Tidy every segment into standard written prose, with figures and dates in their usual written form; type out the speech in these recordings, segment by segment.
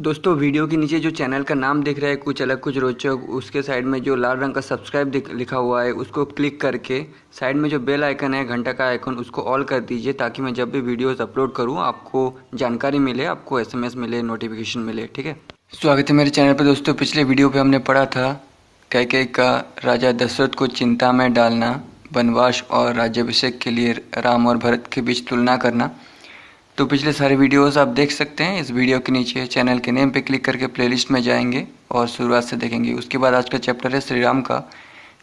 दोस्तों वीडियो के नीचे जो चैनल का नाम दिख रहा है कुछ अलग कुछ रोचक, उसके साइड में जो लाल रंग का सब्सक्राइब लिखा हुआ है उसको क्लिक करके साइड में जो बेल आइकन है, घंटा का आइकन, उसको ऑल कर दीजिए ताकि मैं जब भी वीडियोस अपलोड करूं आपको जानकारी मिले, आपको एसएमएस मिले, नोटिफिकेशन मिले। ठीक है, स्वागत है मेरे चैनल पर। दोस्तों पिछले वीडियो पर हमने पढ़ा था कैकेयी का राजा दशरथ को चिंता में डालना, वनवास और राज्याभिषेक के लिए राम और भरत के बीच तुलना करना। तो पिछले सारे वीडियोस आप देख सकते हैं इस वीडियो के नीचे चैनल के नेम पे क्लिक करके प्लेलिस्ट में जाएंगे और शुरुआत से देखेंगे। उसके बाद आज का चैप्टर है श्री राम का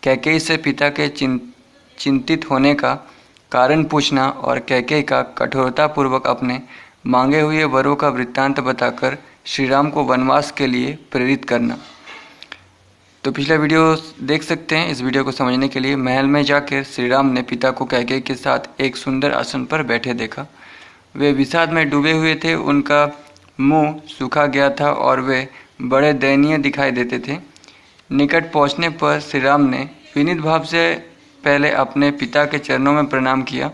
कैकेयी से पिता के चिंतित होने का कारण पूछना और कैकेयी का कठोरतापूर्वक अपने मांगे हुए वरों का वृत्तांत बताकर श्री राम को वनवास के लिए प्रेरित करना। तो पिछला वीडियो देख सकते हैं। इस वीडियो को समझने के लिए महल में जाकर श्री राम ने पिता को कैकेयी के साथ एक सुंदर आसन पर बैठे देखा। वे विषाद में डूबे हुए थे, उनका मुंह सूखा गया था और वे बड़े दयनीय दिखाई देते थे। निकट पहुंचने पर श्री राम ने विनीत भाव से पहले अपने पिता के चरणों में प्रणाम किया।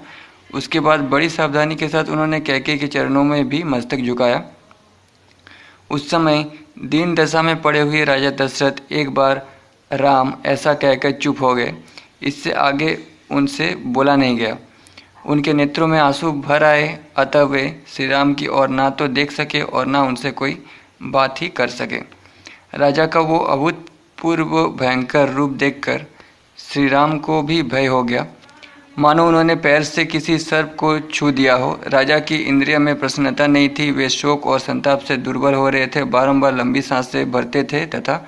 उसके बाद बड़ी सावधानी के साथ उन्होंने कैकेयी के चरणों में भी मस्तक झुकाया। उस समय दीन दशा में पड़े हुए राजा दशरथ एक बार राम ऐसा कहकर चुप हो गए। इससे आगे उनसे बोला नहीं गया। उनके नेत्रों में आंसू भर आए, अतः वे श्री राम की ओर ना तो देख सके और ना उनसे कोई बात ही कर सके। राजा का वो अभूतपूर्व भयंकर रूप देखकर श्री राम को भी भय हो गया, मानो उन्होंने पैर से किसी सर्प को छू दिया हो। राजा की इंद्रिय में प्रसन्नता नहीं थी, वे शोक और संताप से दुर्बल हो रहे थे, बारंबार लंबी सांसें भरते थे तथा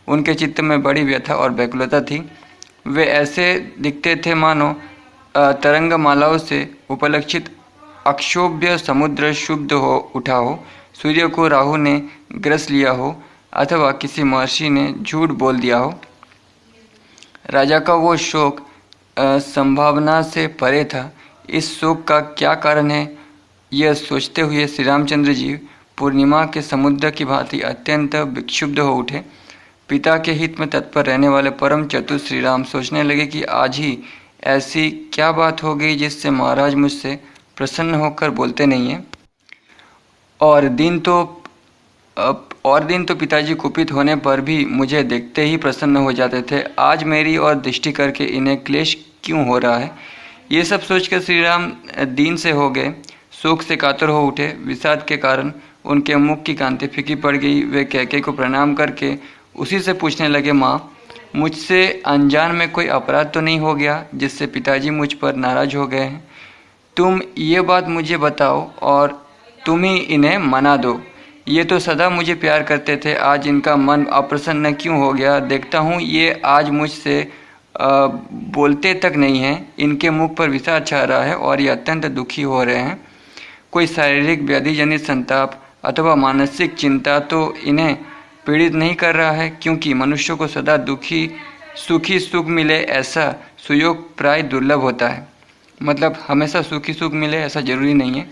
उनके चित्त में बड़ी व्यथा और व्याकुलता थी। वे ऐसे दिखते थे मानो तरंग मालाओं से उपलक्षित अक्षोभ्य समुद्र शुद्ध हो उठा हो, सूर्य को राहु ने ग्रस लिया हो अथवा किसी महर्षि ने झूठ बोल दिया हो। राजा का वो शोक संभावना से परे था। इस शोक का क्या कारण है, यह सोचते हुए श्री रामचंद्र जी पूर्णिमा के समुद्र की भांति अत्यंत विक्षुब्ध हो उठे। पिता के हित में तत्पर रहने वाले परम चतुर श्री राम सोचने लगे कि आज ही ऐसी क्या बात हो गई जिससे महाराज मुझसे प्रसन्न होकर बोलते नहीं हैं। और दिन तो पिताजी कुपित होने पर भी मुझे देखते ही प्रसन्न हो जाते थे। आज मेरी ओर दृष्टि करके इन्हें क्लेश क्यों हो रहा है। ये सब सोचकर श्री राम दीन से हो गए, शोक से कातर हो उठे। विषाद के कारण उनके मुख की कांति फीकी पड़ गई। वे कैकेयी को प्रणाम करके उसी से पूछने लगे, माँ, मुझसे अनजान में कोई अपराध तो नहीं हो गया जिससे पिताजी मुझ पर नाराज हो गए हैं। तुम ये बात मुझे बताओ और तुम ही इन्हें मना दो। ये तो सदा मुझे प्यार करते थे, आज इनका मन अप्रसन्न क्यों हो गया। देखता हूँ ये आज मुझसे बोलते तक नहीं हैं। इनके मुख पर विषाद छा रहा है और ये अत्यंत दुखी हो रहे हैं। कोई शारीरिक व्याधि जनित संताप अथवा मानसिक चिंता तो इन्हें पीड़ित नहीं कर रहा है, क्योंकि मनुष्य को सदा सुखी सुख मिले ऐसा सुयोग प्राय दुर्लभ होता है। मतलब हमेशा सुखी सुख मिले ऐसा जरूरी नहीं है।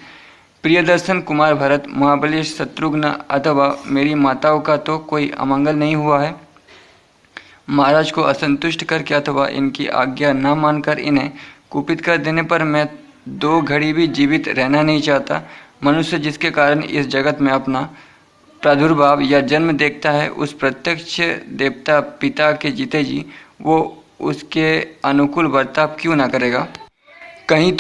प्रियदर्शन कुमार भरत, महाबली शत्रुघ्न अथवा मेरी माताओं का तो कोई अमंगल नहीं हुआ है। महाराज को असंतुष्ट करके अथवा इनकी आज्ञा न मानकर इन्हें कुपित कर देने पर मैं 2 घड़ी भी जीवित रहना नहीं चाहता। मनुष्य जिसके कारण इस जगत में अपना प्रादुर्भाव या जन्म देखता है, उस प्रत्यक्ष देवता पिता के जीते जी वो उसके अनुकूल बर्ताव क्यों ना करेगा। कहीं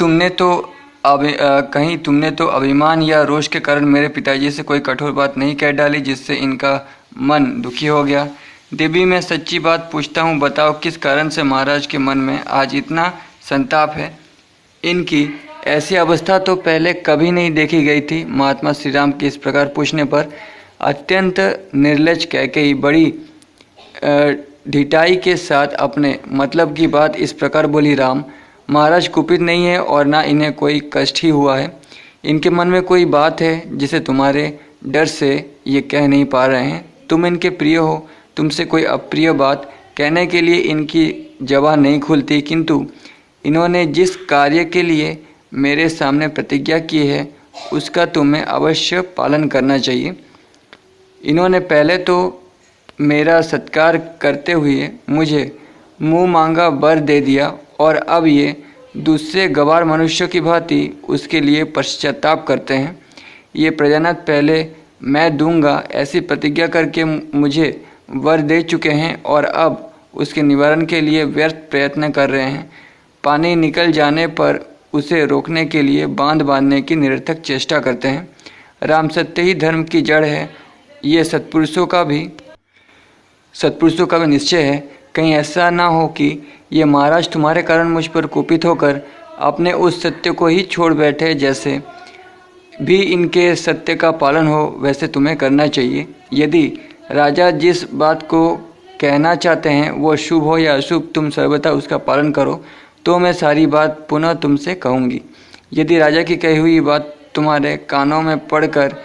तुमने तो अभिमान या रोष के कारण मेरे पिताजी से कोई कठोर बात नहीं कह डाली जिससे इनका मन दुखी हो गया। देवी, मैं सच्ची बात पूछता हूँ, बताओ किस कारण से महाराज के मन में आज इतना संताप है। इनकी ऐसी अवस्था तो पहले कभी नहीं देखी गई थी। महात्मा श्री राम के इस प्रकार पूछने पर अत्यंत निर्लज कैकेयी बड़ी ढिठाई के साथ अपने मतलब की बात इस प्रकार बोली, राम, महाराज कुपित नहीं है और ना इन्हें कोई कष्ट ही हुआ है। इनके मन में कोई बात है जिसे तुम्हारे डर से ये कह नहीं पा रहे हैं। तुम इनके प्रिय हो, तुमसे कोई अप्रिय बात कहने के लिए इनकी जबान नहीं खुलती, किंतु इन्होंने जिस कार्य के लिए मेरे सामने प्रतिज्ञा की है उसका तुम्हें अवश्य पालन करना चाहिए। इन्होंने पहले तो मेरा सत्कार करते हुए मुझे मुँह मांगा वर दे दिया और अब ये दूसरे गवार मनुष्यों की भांति उसके लिए पश्चाताप करते हैं। ये प्रजानाथ पहले मैं दूंगा ऐसी प्रतिज्ञा करके मुझे वर दे चुके हैं और अब उसके निवारण के लिए व्यर्थ प्रयत्न कर रहे हैं। पानी निकल जाने पर उसे रोकने के लिए बांध बांधने की निरर्थक चेष्टा करते हैं। राम, सत्य ही धर्म की जड़ है, ये सत्पुरुषों का भी निश्चय है। कहीं ऐसा ना हो कि ये महाराज तुम्हारे कारण मुझ पर कुपित होकर अपने उस सत्य को ही छोड़ बैठे। जैसे भी इनके सत्य का पालन हो वैसे तुम्हें करना चाहिए। यदि राजा जिस बात को कहना चाहते हैं वो शुभ हो या अशुभ, तुम सर्वथा उसका पालन करो, तो मैं सारी बात पुनः तुमसे कहूँगी। यदि राजा की कही हुई बात तुम्हारे कानों में पड़कर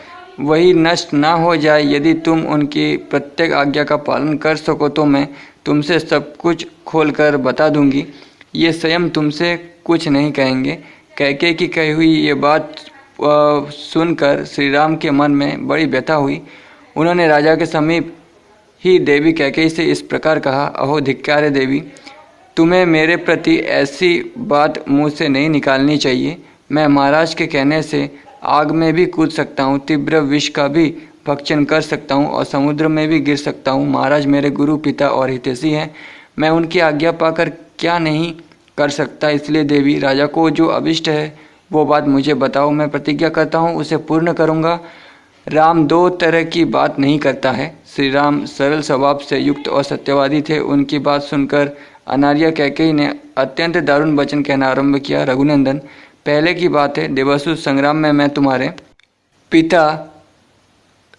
वही नष्ट ना हो जाए, यदि तुम उनकी प्रत्येक आज्ञा का पालन कर सको, तो मैं तुमसे सब कुछ खोलकर बता दूंगी। ये स्वयं तुमसे कुछ नहीं कहेंगे। कैकेयी की कही हुई ये बात सुनकर श्री राम के मन में बड़ी व्यथा हुई। उन्होंने राजा के समीप ही देवी कैकेयी से इस प्रकार कहा, अहो धिक्कार है देवी, तुम्हें मेरे प्रति ऐसी बात मुँह से नहीं निकालनी चाहिए। मैं महाराज के कहने से आग में भी कूद सकता हूँ, तीव्र विष का भी भक्षण कर सकता हूँ और समुद्र में भी गिर सकता हूँ। महाराज मेरे गुरु, पिता और हितैषी हैं। मैं उनकी आज्ञा पाकर क्या नहीं कर सकता। इसलिए देवी, राजा को जो अभिष्ट है वो बात मुझे बताओ, मैं प्रतिज्ञा करता हूँ उसे पूर्ण करूँगा। राम दो तरह की बात नहीं करता है। श्री राम सरल स्वभाव से युक्त और सत्यवादी थे। उनकी बात सुनकर अनार्या कैकेयी ने अत्यंत दारुण वचन कहना आरंभ किया। रघुनंदन, पहले की बात है, देवासुर संग्राम में मैं तुम्हारे पिता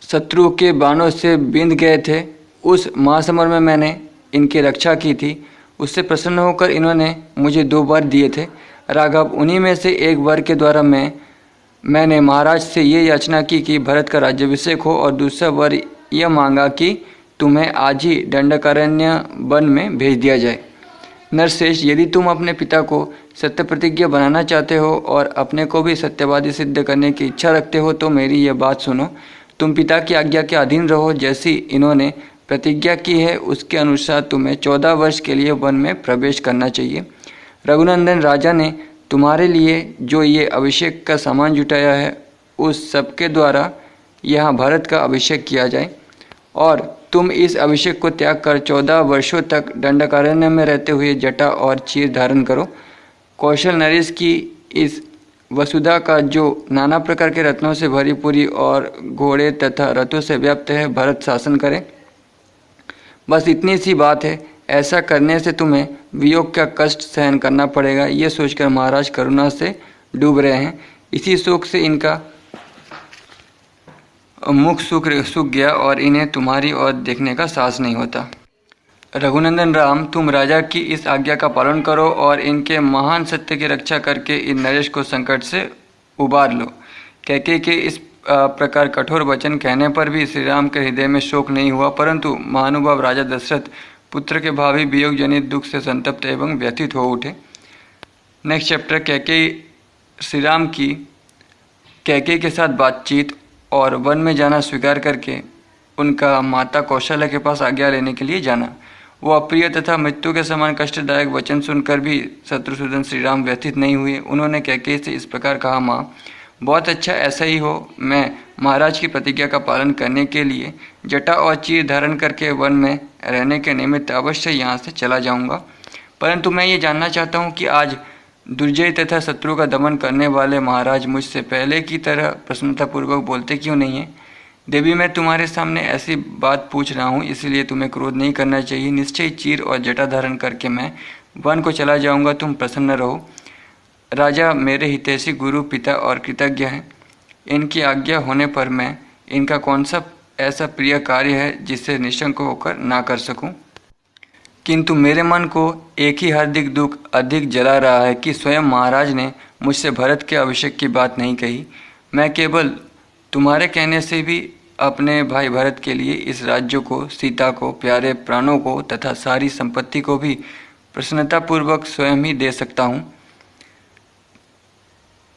शत्रु के बाणों से बिंध गए थे। उस महासमर में मैंने इनकी रक्षा की थी। उससे प्रसन्न होकर इन्होंने मुझे 2 वर दिए थे। राघव, उन्हीं में से एक वर के द्वारा मैंने महाराज से ये याचना की कि भरत का राज्याभिषेक हो, और दूसरा वर यह मांगा कि तुम्हें आज ही दंडकारण्य वन में भेज दिया जाए। नरश्रेष्ठ, यदि तुम अपने पिता को सत्य प्रतिज्ञा बनाना चाहते हो और अपने को भी सत्यवादी सिद्ध करने की इच्छा रखते हो, तो मेरी यह बात सुनो। तुम पिता की आज्ञा के अधीन रहो। जैसी इन्होंने प्रतिज्ञा की है उसके अनुसार तुम्हें 14 वर्ष के लिए वन में प्रवेश करना चाहिए। रघुनंदन, राजा ने तुम्हारे लिए जो ये अभिषेक का सामान जुटाया है उस सबके द्वारा यहाँ भरत का अभिषेक किया जाए, और तुम इस अभिषेक को त्याग कर 14 वर्षों तक दंडकारण्य में रहते हुए जटा और चीर धारण करो। कौशल नरेश की इस वसुधा का जो नाना प्रकार के रत्नों से भरी पूरी और घोड़े तथा रथों से व्याप्त है, भरत शासन करें। बस इतनी सी बात है। ऐसा करने से तुम्हें वियोग का कष्ट सहन करना पड़ेगा। ये सोचकर महाराज करुणा से डूब रहे हैं। इसी शोक से इनका मुख सूख गया और इन्हें तुम्हारी ओर देखने का साहस नहीं होता। रघुनंदन राम, तुम राजा की इस आज्ञा का पालन करो और इनके महान सत्य की रक्षा करके इन नरेश को संकट से उबार लो। कैकेयी के इस प्रकार कठोर वचन कहने पर भी श्री राम के हृदय में शोक नहीं हुआ, परंतु महानुभाव राजा दशरथ पुत्र के भावी वियोग जनित दुख से संतप्त एवं व्यथित हो उठे। नेक्स्ट चैप्टर, कैकेयी श्री राम की कैकेयी के साथ बातचीत और वन में जाना स्वीकार करके उनका माता कौशल्या के पास आज्ञा लेने के लिए जाना। वो अप्रिय तथा मृत्यु के समान कष्टदायक वचन सुनकर भी शत्रुसूदन श्री राम व्यथित नहीं हुए। उन्होंने कैकेयी से इस प्रकार कहा, माँ, बहुत अच्छा, ऐसा ही हो। मैं महाराज की प्रतिज्ञा का पालन करने के लिए जटा और चीर धारण करके वन में रहने के निमित्त अवश्य यहाँ से चला जाऊँगा, परंतु मैं ये जानना चाहता हूँ कि आज दुर्जय तथा शत्रु का दमन करने वाले महाराज मुझसे पहले की तरह प्रसन्नतापूर्वक बोलते क्यों नहीं है। देवी, मैं तुम्हारे सामने ऐसी बात पूछ रहा हूँ, इसलिए तुम्हें क्रोध नहीं करना चाहिए। निश्चय चीर और जटा धारण करके मैं वन को चला जाऊँगा, तुम प्रसन्न रहो। राजा मेरे हितैषी, गुरु, पिता और कृतज्ञ हैं। इनकी आज्ञा होने पर मैं इनका कौन सा ऐसा प्रिय कार्य है जिससे निशंक होकर ना कर सकूं। किंतु मेरे मन को एक ही हार्दिक दुख अधिक जला रहा है कि स्वयं महाराज ने मुझसे भरत के अभिषेक की बात नहीं कही। मैं केवल तुम्हारे कहने से भी अपने भाई भरत के लिए इस राज्य को, सीता को, प्यारे प्राणों को तथा सारी संपत्ति को भी प्रसन्नतापूर्वक स्वयं ही दे सकता हूँ।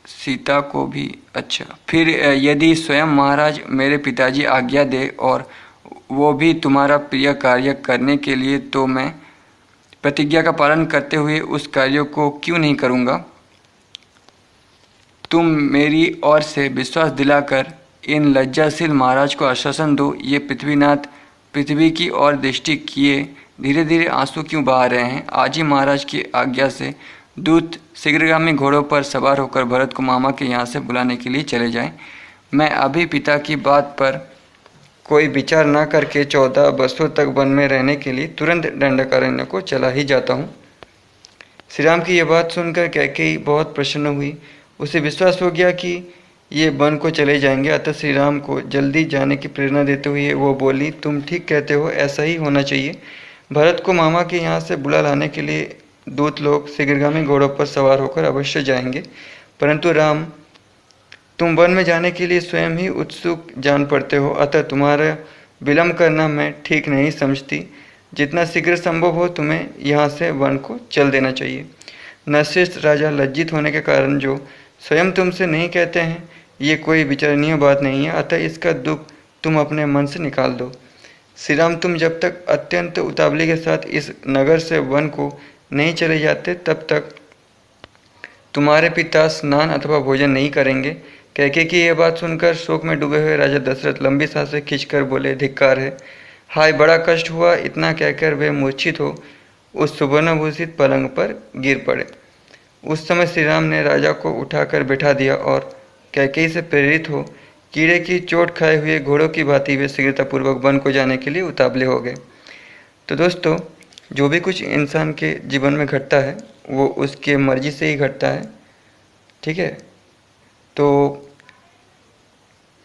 सीता को भी, अच्छा, फिर यदि स्वयं महाराज मेरे पिताजी आज्ञा दे और वो भी तुम्हारा प्रिय कार्य करने के लिए, तो मैं प्रतिज्ञा का पालन करते हुए उस कार्य को क्यों नहीं करूँगा। तुम मेरी ओर से विश्वास दिलाकर इन लज्जाशील महाराज को आश्वासन दो। ये पृथ्वीनाथ पृथ्वी की ओर दृष्टि किए धीरे धीरे आंसू क्यों बहा रहे हैं? आज ही महाराज की आज्ञा से दूत शीघ्रगामी घोड़ों पर सवार होकर भरत को मामा के यहाँ से बुलाने के लिए चले जाएं। मैं अभी पिता की बात पर कोई विचार न करके 14 वर्षों तक वन में रहने के लिए तुरंत दंडकारण्य को चला ही जाता हूँ। श्री राम की यह बात सुनकर कैकेयी बहुत प्रसन्न हुई। उसे विश्वास हो गया कि ये वन को चले जाएंगे। अतः श्री राम को जल्दी जाने की प्रेरणा देते हुए वो बोली, तुम ठीक कहते हो, ऐसा ही होना चाहिए। भरत को मामा के यहाँ से बुला लाने के लिए दूत लोग शीघ्रगामी घोड़ों पर सवार होकर अवश्य जाएंगे। परंतु राम, तुम वन में जाने के लिए स्वयं ही उत्सुक जान पड़ते हो, अतः तुम्हारा विलम्ब करना मैं ठीक नहीं समझती। जितना शीघ्र संभव हो तुम्हें यहाँ से वन को चल देना चाहिए। नरश्रेष्ठ राजा, लज्जित होने के कारण जो स्वयं तुमसे नहीं कहते हैं, ये कोई विचारणीय बात नहीं है, अतः इसका दुख तुम अपने मन से निकाल दो। श्री राम, तुम जब तक अत्यंत उतावली के साथ इस नगर से वन को नहीं चले जाते, तब तक तुम्हारे पिता स्नान अथवा भोजन नहीं करेंगे। कैकेयी की यह बात सुनकर शोक में डूबे हुए राजा दशरथ लंबी सांसें खींचकर बोले, धिक्कार है, हाय बड़ा कष्ट हुआ। इतना कहकर वे मूर्छित हो उस सुवर्णभूषित पलंग पर गिर पड़े। उस समय श्री राम ने राजा को उठाकर बैठा दिया और कैकेयी से प्रेरित हो कीड़े की चोट खाए हुए घोड़ों की भांति वे शीघ्रतापूर्वक वन को जाने के लिए उतावले हो गए। तो दोस्तों, जो भी कुछ इंसान के जीवन में घटता है वो उसके मर्जी से ही घटता है, ठीक है। तो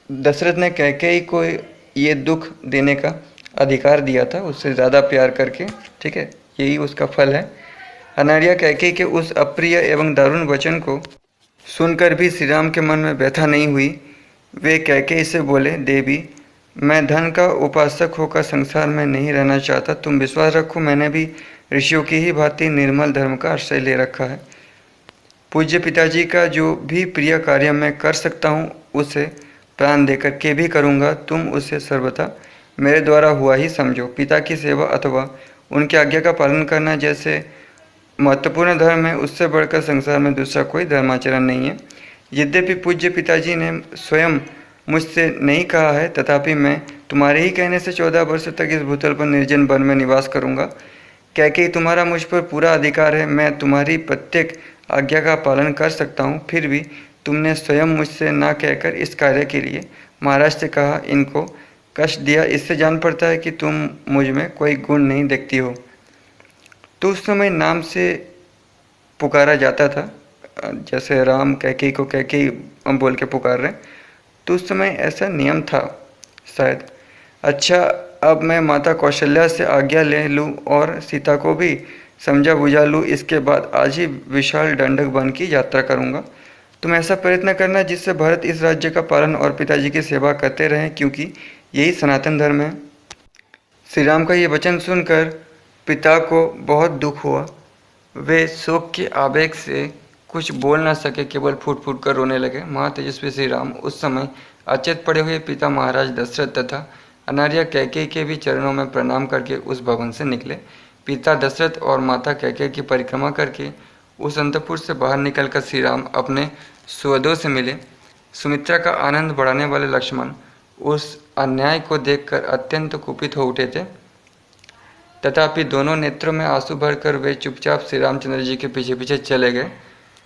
दशरथ ने कैकेयी को ये दुख देने का अधिकार दिया था, उससे ज़्यादा प्यार करके, ठीक है, यही उसका फल है। अनार्या कैकेयी के उस अप्रिय एवं दारुण वचन को सुनकर भी श्री राम के मन में व्यथा नहीं हुई। वे कैकेयी से बोले, देवी, मैं धन का उपासक होकर संसार में नहीं रहना चाहता। तुम विश्वास रखो, मैंने भी ऋषियों की ही भांति निर्मल धर्म का आश्रय ले रखा है। पूज्य पिताजी का जो भी प्रिय कार्य मैं कर सकता हूँ उसे प्राण देकर के भी करूँगा। तुम उसे सर्वथा मेरे द्वारा हुआ ही समझो। पिता की सेवा अथवा उनकी आज्ञा का पालन करना जैसे महत्वपूर्ण धर्म है, उससे बढ़कर संसार में दूसरा कोई धर्माचरण नहीं है। यद्यपि पूज्य पिताजी ने स्वयं मुझसे नहीं कहा है, तथापि मैं तुम्हारे ही कहने से 14 वर्ष तक इस भूतल पर निर्जन वन में निवास करूँगा। कैकेयी, तुम्हारा मुझ पर पूरा अधिकार है, मैं तुम्हारी प्रत्येक आज्ञा का पालन कर सकता हूँ। फिर भी तुमने स्वयं मुझसे ना कहकर इस कार्य के लिए महाराज से कहा, इनको कष्ट दिया, इससे जान पड़ता है कि तुम मुझ में कोई गुण नहीं देखती हो। तो उस समय नाम से पुकारा जाता था, जैसे राम कैकेयी को कैकेयी बोल के पुकार रहे, तो उस समय ऐसा नियम था शायद। अच्छा, अब मैं माता कौशल्या से आज्ञा ले लूँ और सीता को भी समझा बुझा लूँ। इसके बाद आज ही विशाल दंडक वन की यात्रा करूँगा। तुम ऐसा प्रयत्न करना जिससे भरत इस राज्य का पालन और पिताजी की सेवा करते रहें, क्योंकि यही सनातन धर्म है। श्री राम का ये वचन सुनकर पिता को बहुत दुख हुआ। वे शोक के आवेग से कुछ बोल न सके, केवल फूट फूट कर रोने लगे। महातेजस्वी श्री राम उस समय अचेत पड़े हुए पिता महाराज दशरथ तथा अनार्या कैकेयी के भी चरणों में प्रणाम करके उस भवन से निकले। पिता दशरथ और माता कैकेयी की परिक्रमा करके उस अंतपुर से बाहर निकलकर श्री राम अपने सुहृदों से मिले। सुमित्रा का आनंद बढ़ाने वाले लक्ष्मण उस अन्याय को देखकर अत्यंत कुपित हो उठे थे, तथापि दोनों नेत्रों में आंसू भरकर वे चुपचाप श्री रामचंद्र जी के पीछे पीछे चले गए।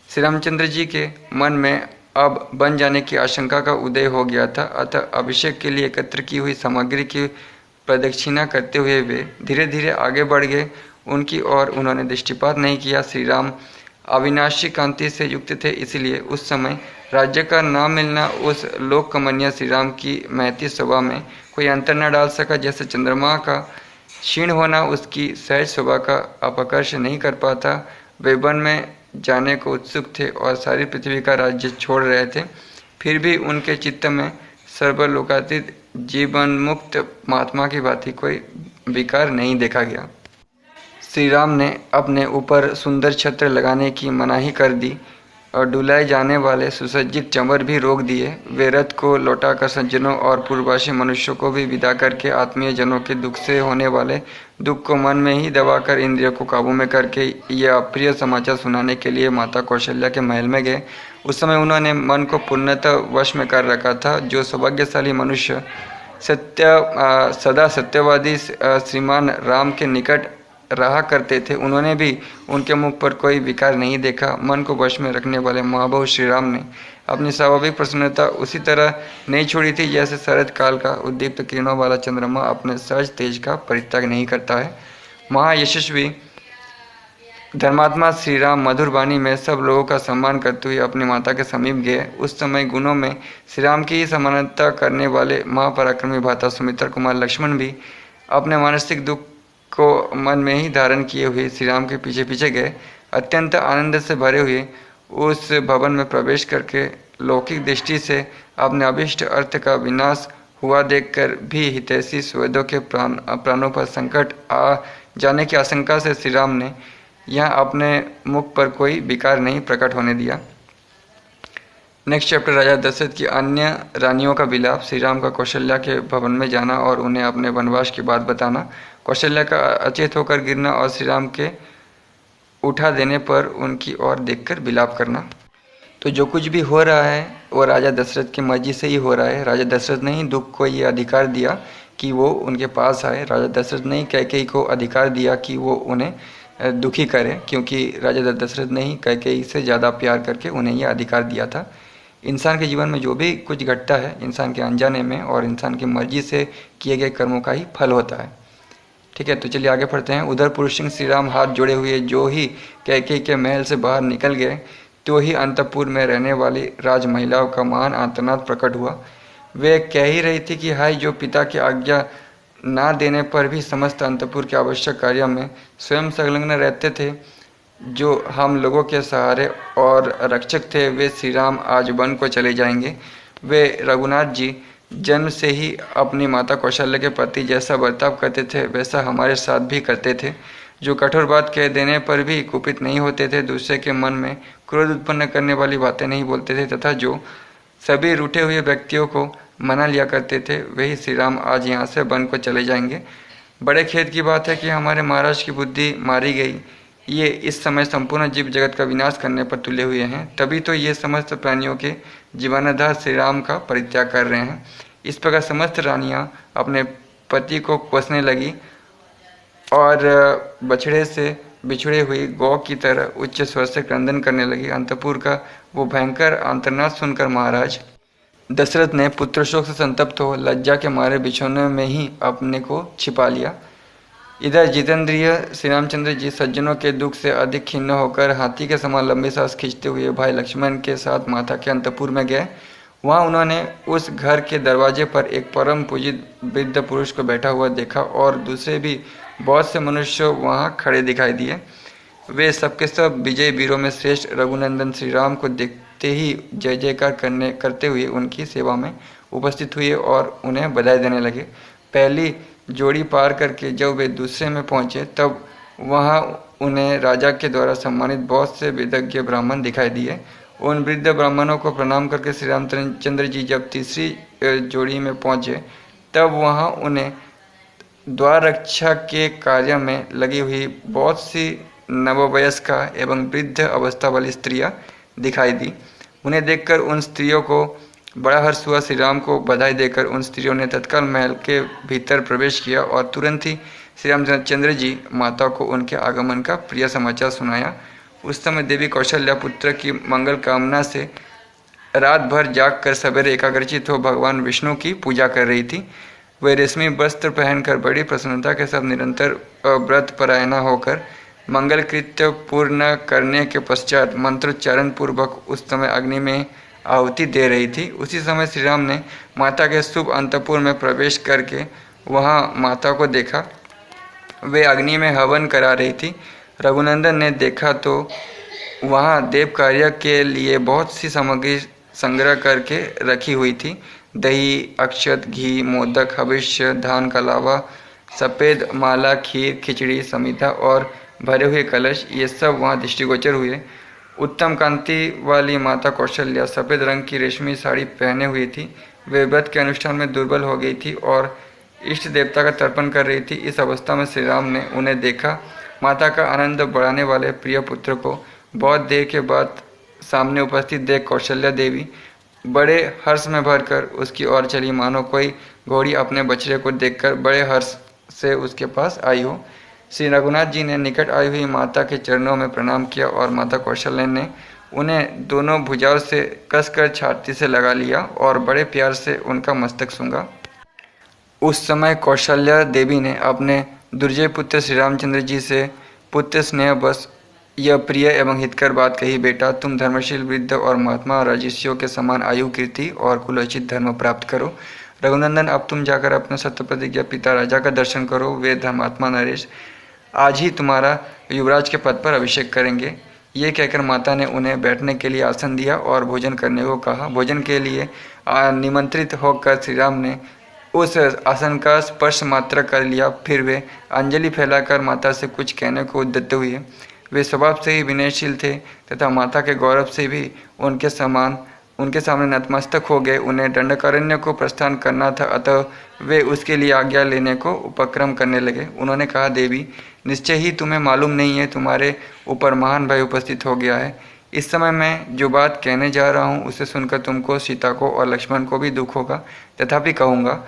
श्री रामचंद्र जी के मन में अब बन जाने की आशंका का उदय हो गया था, अतः अभिषेक के लिए एकत्र की हुई सामग्री की प्रदक्षिणा करते हुए वे धीरे धीरे आगे बढ़ गए। उनकी ओर उन्होंने दृष्टिपात नहीं किया। श्री राम अविनाशी कांति से युक्त थे, इसलिए उस समय राज्य का न मिलना उस लोक कमनीय श्री राम की महती शोभा में कोई अंतर न डाल सका। जैसे चंद्रमा का क्षीण होना उसकी सहज शोभा का अपकर्ष नहीं कर पाता। वे वन में जाने को उत्सुक थे और सारी पृथ्वी का राज्य छोड़ रहे थे, फिर भी उनके चित्त में सर्वलोकातीत जीवन मुक्त महात्मा की भांति कोई विकार नहीं देखा गया। श्री राम ने अपने ऊपर सुंदर छत्र लगाने की मनाही कर दी। और डुलाए जाने वाले सुसज्जित चंवर भी रोक दिए। वे रथ को लौटाकर सज्जनों और पूर्ववासी मनुष्यों को भी विदा करके आत्मीय जनों के दुख से होने वाले दुख को मन में ही दबाकर इंद्रियों को काबू में करके ये अप्रिय समाचार सुनाने के लिए माता कौशल्या के महल में गए। उस समय उन्होंने मन को पूर्णतः वश में कर रखा था। जो सौभाग्यशाली मनुष्य सदा सत्यवादी श्रीमान राम के निकट रहा करते थे, उन्होंने भी उनके मुख पर कोई विकार नहीं देखा। मन को वश में रखने वाले महाबाहु श्री राम ने अपनी स्वाभाविक प्रसन्नता उसी तरह नहीं छोड़ी थी जैसे शरद काल का उद्दीप्त किरणों वाला चंद्रमा अपने सहज तेज का परित्याग नहीं करता है। महायशस्वी धर्मात्मा श्री राम मधुर वाणी में सब लोगों का सम्मान करते हुए अपनी माता के समीप गए। उस समय गुणों में श्री राम की ही समानता करने वाले महापराक्रमी भ्राता सुमित्रा कुमार लक्ष्मण भी अपने मानसिक दुख को मन में ही धारण किए हुए श्री राम के पीछे पीछे गए। अत्यंत आनंद से भरे हुए उस भवन में प्रवेश करके लौकिक दृष्टि से अपने अभिष्ट अर्थ का विनाश हुआ देखकर भी हितैषी सुहृदों के प्राणों पर संकट आ जाने की आशंका से श्री राम ने यहाँ अपने मुख पर कोई विकार नहीं प्रकट होने दिया। नेक्स्ट चैप्टर, राजा दशरथ की अन्य रानियों का विलाप। श्री राम का कौशल्या के भवन में जाना और उन्हें अपने वनवास की बात बताना, कौशल्या का अचेत होकर गिरना और श्री राम के उठा देने पर उनकी ओर देखकर विलाप करना। तो जो कुछ भी हो रहा है वो राजा दशरथ की मर्जी से ही हो रहा है। राजा दशरथ ने ही दुख को ये अधिकार दिया कि वो उनके पास आए। राजा दशरथ ने ही कैकेयी को अधिकार दिया कि वो उन्हें दुखी करे, क्योंकि राजा दशरथ ने ही कैकेयी से ज़्यादा प्यार करके उन्हें यह अधिकार दिया था। इंसान के जीवन में जो भी कुछ घटता है इंसान के अनजाने में और इंसान की मर्जी से किए गए कर्मों का ही फल होता है। ठीक है, तो चलिए आगे पढ़ते हैं। उधर पुरुष सिंह श्री राम हाथ जोड़े हुए जो ही कैकेयी के महल से बाहर निकल गए तो ही अंतपुर में रहने वाली राज महिलाओं का महान आर्तनाद प्रकट हुआ। वे कह ही रही थी कि हाय, जो पिता की आज्ञा ना देने पर भी समस्त अंतपुर के आवश्यक कार्यों में स्वयं संलग्न रहते थे, जो हम लोगों के सहारे और रक्षक थे, वे श्री राम आज वन को चले जाएंगे। वे रघुनाथ जी जन्म से ही अपनी माता कौशल्या के प्रति जैसा बर्ताव करते थे वैसा हमारे साथ भी करते थे। जो कठोर बात कह देने पर भी कुपित नहीं होते थे, दूसरे के मन में क्रोध उत्पन्न करने वाली बातें नहीं बोलते थे तथा जो सभी रूठे हुए व्यक्तियों को मना लिया करते थे, वही श्री राम आज यहाँ से वन को चले जाएंगे। बड़े खेद की बात है कि हमारे महाराज की बुद्धि मारी गई। ये इस समय संपूर्ण जीव जगत का विनाश करने पर तुले हुए हैं, तभी तो ये समस्त प्राणियों के जीवनाधार श्री राम का परित्याग कर रहे हैं। इस प्रकार समस्त रानियां अपने पति को कोसने लगी और बछड़े से बिछड़े हुई गौ की तरह उच्च स्वर से क्रंदन करने लगी। अंतपुर का वो भयंकर आंतरनाद सुनकर महाराज दशरथ ने पुत्र शोक से संतप्त हो लज्जा के मारे बिछौने में ही अपने को छिपा लिया। इधर जितेंद्रिय श्री रामचंद्र जी सज्जनों के दुख से अधिक खिन्न होकर हाथी के समान लंबी सांस खींचते हुए भाई लक्ष्मण के साथ माता के अंतपुर में गए। वहां उन्होंने उस घर के दरवाजे पर एक परम पूजित वृद्ध पुरुष को बैठा हुआ देखा और दूसरे भी बहुत से मनुष्य वहां खड़े दिखाई दिए। वे सबके सब विजय वीरों में श्रेष्ठ रघुनंदन श्री राम को देखते ही जय जयकार करते हुए उनकी सेवा में उपस्थित हुए और उन्हें बधाई देने लगे। पहली जोड़ी पार करके जब वे दूसरे में पहुंचे तब वहां उन्हें राजा के द्वारा सम्मानित बहुत से विदग्ध ब्राह्मण दिखाई दिए। उन वृद्ध ब्राह्मणों को प्रणाम करके श्री रामचंद्र जी जब तीसरी जोड़ी में पहुंचे तब वहां उन्हें द्वार रक्षा के कार्य में लगी हुई बहुत सी नववयस्का एवं वृद्ध अवस्था वाली स्त्रियां दिखाई दी। उन्हें देखकर उन स्त्रियों को बड़ा हर्ष हुआ। श्री राम को बधाई देकर उन स्त्रियों ने तत्काल महल के भीतर प्रवेश किया और तुरंत ही श्री रामचंद्र जी माता को उनके आगमन का प्रिय समाचार सुनाया। उस समय देवी कौशल्या पुत्र की मंगल कामना से रात भर जाग कर सवेरे एकाग्रचित हो भगवान विष्णु की पूजा कर रही थी। वे रेशमी वस्त्र पहनकर बड़ी प्रसन्नता के साथ निरंतर व्रत परायणा होकर मंगल कृत्य पूर्ण करने के पश्चात मंत्रोच्चारण पूर्वक उस समय अग्नि में आहुति दे रही थी। उसी समय श्री राम ने माता के शुभ अंतपुर में प्रवेश करके वहां माता को देखा। वे अग्नि में हवन करा रही थी। रघुनंदन ने देखा तो वहां देव कार्य के लिए बहुत सी सामग्री संग्रह करके रखी हुई थी। दही, अक्षत, घी, मोदक, हविष्य, धान का लावा, सफ़ेद माला, खीर, खिचड़ी, समिधा और भरे हुए कलश, ये सब वहाँ दृष्टिगोचर हुए। उत्तम कांति वाली माता कौशल्या सफ़ेद रंग की रेशमी साड़ी पहने हुई थी। वे व्रत के अनुष्ठान में दुर्बल हो गई थी और इष्ट देवता का तर्पण कर रही थी। इस अवस्था में श्री राम ने उन्हें देखा। माता का आनंद बढ़ाने वाले प्रिय पुत्र को बहुत देर के बाद सामने उपस्थित देख कौशल्या देवी बड़े हर्ष में भरकर उसकी ओर चली, मानो कोई घोड़ी अपने बछड़े को देखकर बड़े हर्ष से उसके पास आई हो। श्री रघुनाथ जी ने निकट आई हुई माता के चरणों में प्रणाम किया और माता कौशल्या ने उन्हें दोनों भुजाओं से कसकर छाती से लगा लिया और बड़े प्यार से उनका मस्तक सूंघा। उस समय कौशल्या देवी ने अपने दुर्जय पुत्र श्री रामचंद्र जी से पुत्र स्नेह बस यह प्रिय एवं हितकर बात कही, बेटा तुम धर्मशील वृद्ध और महात्मा राजर्षियों के समान आयु कीर्ति और कुलोचित धर्म प्राप्त करो। रघुनंदन अब तुम जाकर अपने सत्य प्रतिज्ञा पिता राजा का दर्शन करो। वे धर्मात्मा नरेश आज ही तुम्हारा युवराज के पद पर अभिषेक करेंगे। ये कहकर माता ने उन्हें बैठने के लिए आसन दिया और भोजन करने को कहा। भोजन के लिए निमंत्रित होकर श्री राम ने उस आसन का स्पर्श मात्र कर लिया। फिर वे अंजलि फैलाकर माता से कुछ कहने को उद्यत हुए। वे स्वभाव से ही विनयशील थे तथा माता के गौरव से भी उनके सामने नतमस्तक हो गए। उन्हें दंडकारण्य को प्रस्थान करना था, अतः वे उसके लिए आज्ञा लेने को उपक्रम करने लगे। उन्होंने कहा, देवी निश्चय ही तुम्हें मालूम नहीं है, तुम्हारे ऊपर महान भय उपस्थित हो गया है। इस समय मैं जो बात कहने जा रहा हूँ उसे सुनकर तुमको, सीता को और लक्ष्मण को भी दुख होगा, तथापि कहूँगा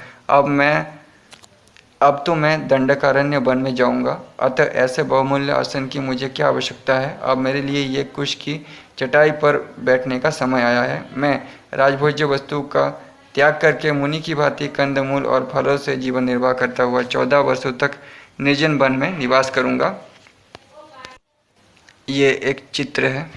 अब तो मैं दंडकारण्य वन में जाऊंगा। अतः ऐसे बहुमूल्य आसन की मुझे क्या आवश्यकता है। अब मेरे लिए ये कुश की चटाई पर बैठने का समय आया है। मैं राजभोज्य वस्तु का त्याग करके मुनि की भांति कंदमूल और फलों से जीवन निर्वाह करता हुआ 14 वर्षों तक निर्जन वन में निवास करूंगा। ये एक चित्र है।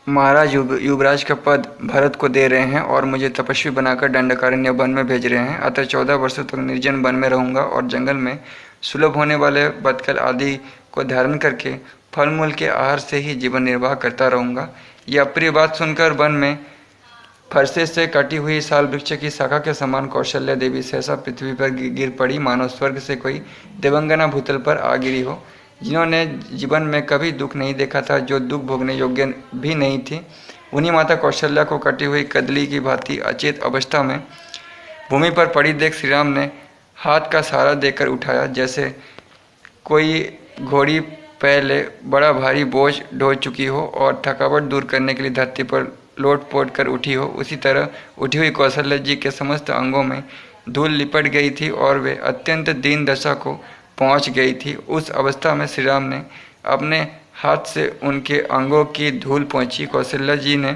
महाराज युवराज का पद भरत को दे रहे हैं और मुझे तपस्वी बनाकर दंडकारण्य वन में भेज रहे हैं। अतः 14 वर्षों तक निर्जन वन में रहूंगा और जंगल में सुलभ होने वाले बतकल आदि को धारण करके फल मूल के आहार से ही जीवन निर्वाह करता रहूंगा। यह अप्रिय बात सुनकर वन में फरसे से कटी हुई साल वृक्ष की शाखा के समान कौशल्या देवी सहसा पृथ्वी पर गिर पड़ी, मानो स्वर्ग से कोई देवंगना भूतल पर आ गिरी हो। जिन्होंने जीवन में कभी दुख नहीं देखा था, जो दुख भोगने योग्य भी नहीं थी, उन्हीं माता कौशल्या को कटी हुई कदली की भांति अचेत अवस्था में भूमि पर पड़ी देख श्री राम ने हाथ का सहारा देकर उठाया। जैसे कोई घोड़ी पहले बड़ा भारी बोझ ढो चुकी हो और थकावट दूर करने के लिए धरती पर लोट पोट कर उठी हो, उसी तरह उठी हुई कौशल्या जी के समस्त अंगों में धूल लिपट गई थी और वे अत्यंत दीन दशा को पहुंच गई थी। उस अवस्था में श्री राम ने अपने हाथ से उनके अंगों की धूल पहुंची। कौशल्या जी ने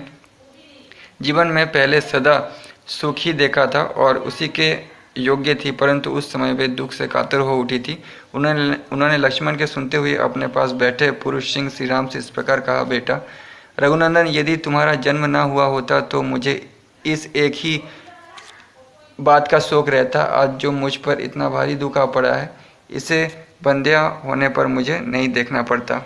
जीवन में पहले सदा सुख ही देखा था और उसी के योग्य थी, परंतु उस समय वे दुख से कातर हो उठी थी। उन्होंने लक्ष्मण के सुनते हुए अपने पास बैठे पुरुष सिंह श्री राम से इस प्रकार कहा, बेटा रघुनंदन, यदि तुम्हारा जन्म न हुआ होता तो मुझे इस एक ही बात का शोक रहता। आज जो मुझ पर इतना भारी दुख आ पड़ा है, इसे बंध्या होने पर मुझे नहीं देखना पड़ता।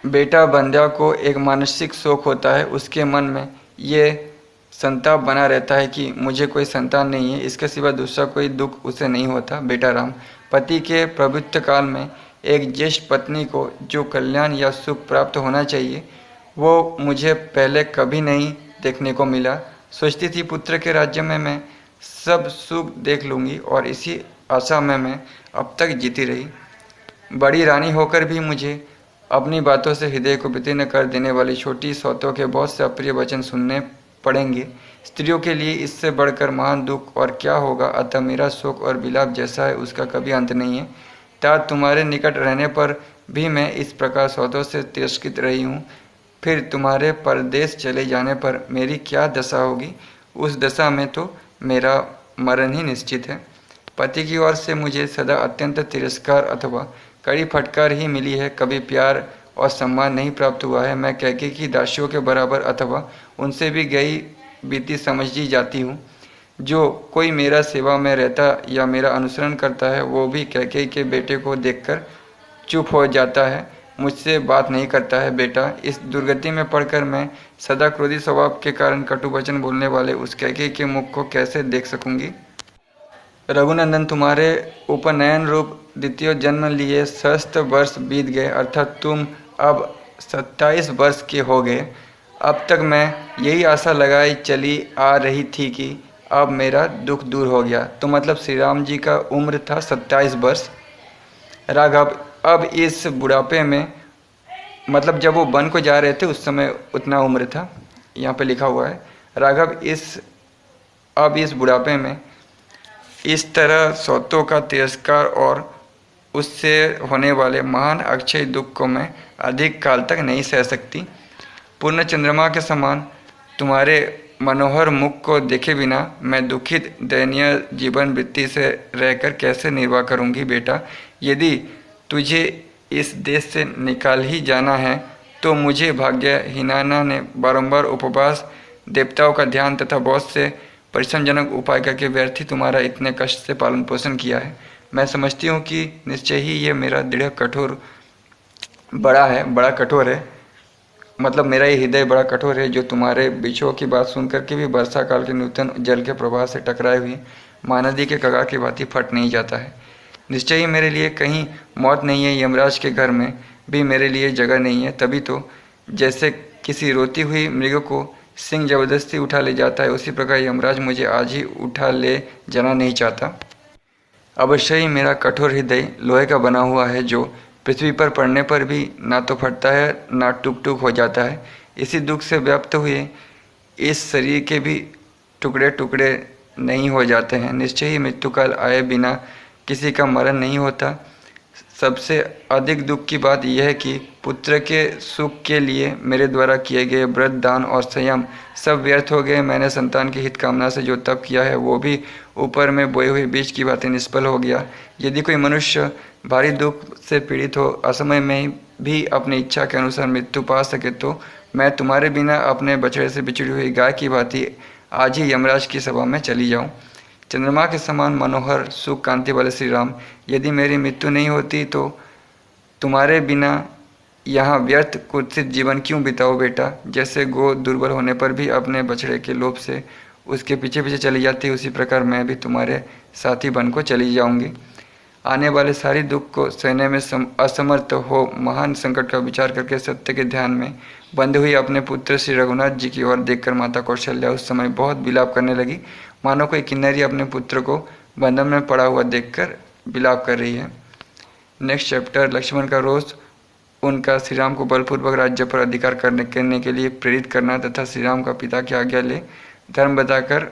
बेटा, बंध्या को एक मानसिक शोक होता है, उसके मन में ये संताप बना रहता है कि मुझे कोई संतान नहीं है, इसके सिवा दूसरा कोई दुख उसे नहीं होता। बेटा राम, पति के प्रभुत्व काल में एक ज्येष्ठ पत्नी को जो कल्याण या सुख प्राप्त होना चाहिए, वो मुझे पहले कभी नहीं देखने को मिला। सोचती थी पुत्र के राज्य में मैं सब सुख देख लूँगी और इसी आशा में मैं अब तक जीती रही। बड़ी रानी होकर भी मुझे अपनी बातों से हृदय को वितीर्ण कर देने वाली छोटी सौतों के बहुत से अप्रिय वचन सुनने पड़ेंगे। स्त्रियों के लिए इससे बढ़कर महान दुख और क्या होगा। अतः मेरा शोक और विलाप जैसा है, उसका कभी अंत नहीं है। तात तुम्हारे निकट रहने पर भी मैं इस प्रकार सौतों से तिरस्कृत रही हूँ, फिर तुम्हारे परदेश चले जाने पर मेरी क्या दशा होगी। उस दशा में तो मेरा मरण ही निश्चित है। पति की ओर से मुझे सदा अत्यंत तिरस्कार अथवा कड़ी फटकार ही मिली है, कभी प्यार और सम्मान नहीं प्राप्त हुआ है। मैं कैकेयी की दासियों के बराबर अथवा उनसे भी गई बीती समझी जाती हूँ। जो कोई मेरा सेवा में रहता या मेरा अनुसरण करता है, वो भी कैकेयी के बेटे को देखकर चुप हो जाता है, मुझसे बात नहीं करता है। बेटा, इस दुर्गति में पड़कर मैं सदा क्रोधी स्वभाव के कारण कटु वचन बोलने वाले उस कैकेयी के मुख को कैसे देख सकूंगी। रघुनंदन, तुम्हारे उपनयन रूप द्वितीय जन्म लिए सहस्त्र वर्ष बीत गए, अर्थात तुम अब 27 वर्ष के हो गए। अब तक मैं यही आशा लगाई चली आ रही थी कि अब मेरा दुख दूर हो गया। तो मतलब श्री राम जी का उम्र था 27 वर्ष। राघव अब इस बुढ़ापे में, मतलब जब वो वन को जा रहे थे उस समय उतना उम्र था, यहाँ पे लिखा हुआ है। राघव अब इस बुढ़ापे में इस तरह सौतों का तिरस्कार और उससे होने वाले महान अक्षय दुख को मैं अधिक काल तक नहीं सह सकती। पूर्ण चंद्रमा के समान तुम्हारे मनोहर मुख को देखे बिना मैं दुखित दयनीय जीवन वृत्ति से रहकर कैसे निर्वाह करूंगी बेटा। यदि तुझे इस देश से निकाल ही जाना है तो मुझे भाग्यहीना ने बारंबार उपवास, देवताओं का ध्यान तथा बहुत से परिश्रमजनक उपाय करके व्यर्थ ही तुम्हारा इतने कष्ट से पालन पोषण किया है। मैं समझती हूँ कि निश्चय ही ये मेरा दृढ़ बड़ा कठोर है, मतलब मेरा ये हृदय बड़ा कठोर है जो तुम्हारे बिछोह की बात सुन करके भी वर्षा काल के नूतन जल के प्रवाह से टकराए हुए महानदी के कगार की भांति फट नहीं जाता है। निश्चय ही मेरे लिए कहीं मौत नहीं है, यमराज के घर में भी मेरे लिए जगह नहीं है। तभी तो जैसे किसी रोती हुई मृग को सिंह जबरदस्ती उठा ले जाता है, उसी प्रकार यमराज मुझे आज ही उठा ले जाना नहीं चाहता। अवश्य ही मेरा कठोर हृदय लोहे का बना हुआ है जो पृथ्वी पर पड़ने पर भी ना तो फटता है ना टुक टुक हो जाता है। इसी दुख से व्याप्त हुए इस शरीर के भी टुकड़े टुकड़े नहीं हो जाते हैं। निश्चय ही मृत्युकाल आए बिना किसी का मरण नहीं होता। सबसे अधिक दुख की बात यह है कि पुत्र के सुख के लिए मेरे द्वारा किए गए व्रत, दान और संयम सब व्यर्थ हो गए। मैंने संतान की हित कामना से जो तप किया है वो भी ऊपर में बोए हुए बीज की बातें निष्फल हो गया। यदि कोई मनुष्य भारी दुख से पीड़ित हो, असमय में भी अपनी इच्छा के अनुसार मृत्यु पा सके, तो मैं तुम्हारे बिना अपने बछड़े से बिछड़ी हुई गाय की भांति आज ही यमराज की सभा में चली जाऊं। चंद्रमा के समान मनोहर सुख कांति वाले श्री राम, यदि मेरी मृत्यु नहीं होती तो तुम्हारे बिना यहाँ व्यर्थ कुत्सित जीवन क्यों बिताओ बेटा। जैसे गो दुर्बल होने पर भी अपने बछड़े के लोभ से उसके पीछे पीछे चली जाती, उसी प्रकार मैं भी तुम्हारे साथी बन को चली जाऊंगी। आने वाले सारी दुख को सहने में असमर्थ हो महान संकट का विचार करके सत्य के ध्यान में बंधे हुई अपने पुत्र श्री रघुनाथ जी की ओर देखकर माता कौशल्या उस समय बहुत विलाप करने लगी, मानो कोई किन्नरी अपने पुत्र को बंधन में पड़ा हुआ देखकर विलाप कर रही है। नेक्स्ट चैप्टर, लक्ष्मण का रोष, उनका श्री राम को बलपूर्वक राज्य पर अधिकार करने के लिए प्रेरित करना तथा श्री राम का पिता की आज्ञा ले धर्म बताकर